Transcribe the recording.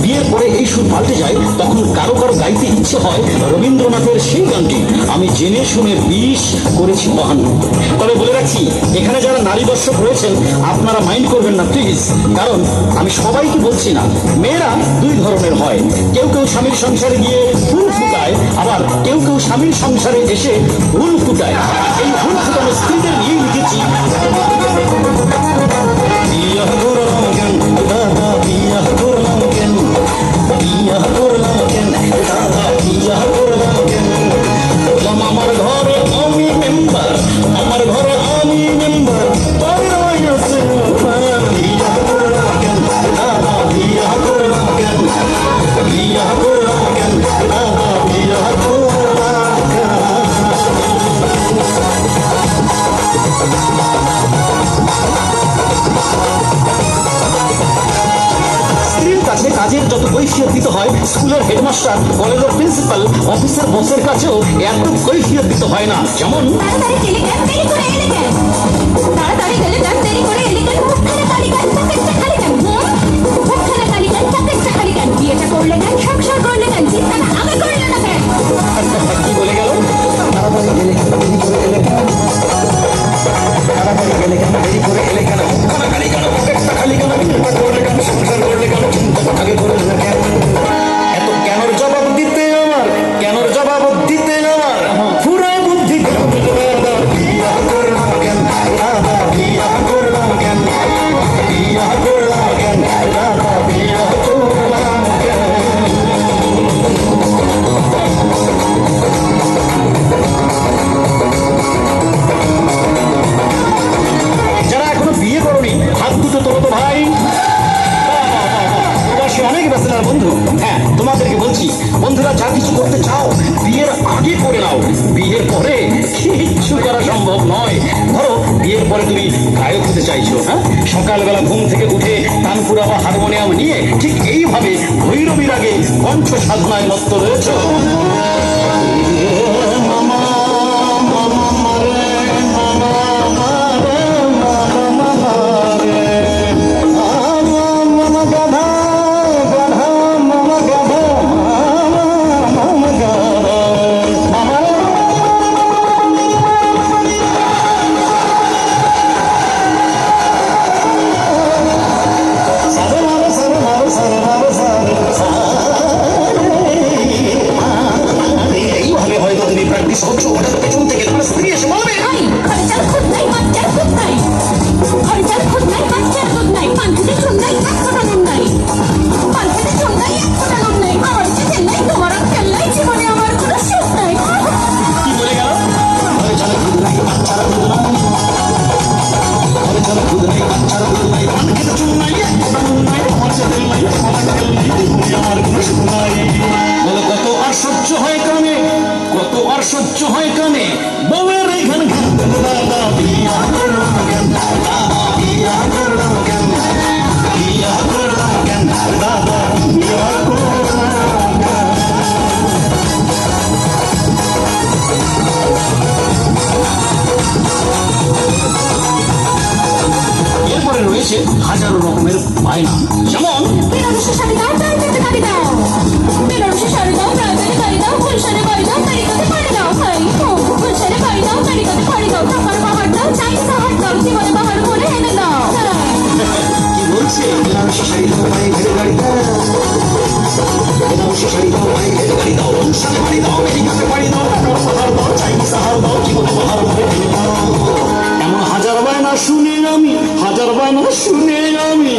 বিয়ের পরে এই সুর পাল্টে যায়, তখন কারো কারো গাইতে ইচ্ছে হয় রবীন্দ্রনাথের সেই গানটি, আমি জেনে শুনে বিষ করেছি বাহান্ন। তবে বলে রাখছি, এখানে যারা নারী দর্শক রয়েছেন আপনারা মাইন্ড করবেন না প্লিজ, কারণ আমি সবাইকে বলছি না। মেয়েরা দুই ধরনের হয়, কেউ কেউ স্বামীর সংসারে গিয়ে ফুল ফুটায়, আবার কেউ কেউ স্বামীর সংসারে এসে ফুল ফুটায়। এই ফুল ফুটানো স্ত্রীদের নিয়ে লিখেছি। আমার ঘরে আমি মেম্বার, আমার ঘরে আমি মেম্বার, কাজের যত কৈফিয়ত দিতে হয় স্কুলের হেডমাস্টার, কলেজের প্রিন্সিপাল, অফিসের বসের কাছেও এত কৈফিয়ত দিতে হয় না। যেমন কি বলে গেল, এত কেনর জবাব দিতে আমার, কেনর জবাব দিতে আমার পুরো বুদ্ধি যারা এখনো বিয়ে করনি হাত দুটো তোলো তো ভাই। অনেক ব্যস্ততার বন্ধু, হ্যাঁ তোমাদেরকে বলছি, বন্ধুরা যা কিছু করতে চাও বিয়ের আগে করে নাও, বিয়ের পরে কিচ্ছু করা সম্ভব নয়। ধরো বিয়ের পরে তুমি গায়ক হতে চাইছো, হ্যাঁ, সকালবেলা ঘুম থেকে উঠে তানপুরা বা হারমোনিয়াম নিয়ে ঠিক এইভাবে ভৈরবীর আগে কণ্ঠ সাধনায় মত্ত রয়েছ। কত আর সহ্য হয় কানে, কত আর সহ্য হয় কানে বউয়ের এখান এরপরে রয়েছে হাজারো রকমের বায়না, যেমন এমন হাজার বায়না শুনে আমি, হাজার বায়না শুনে আমি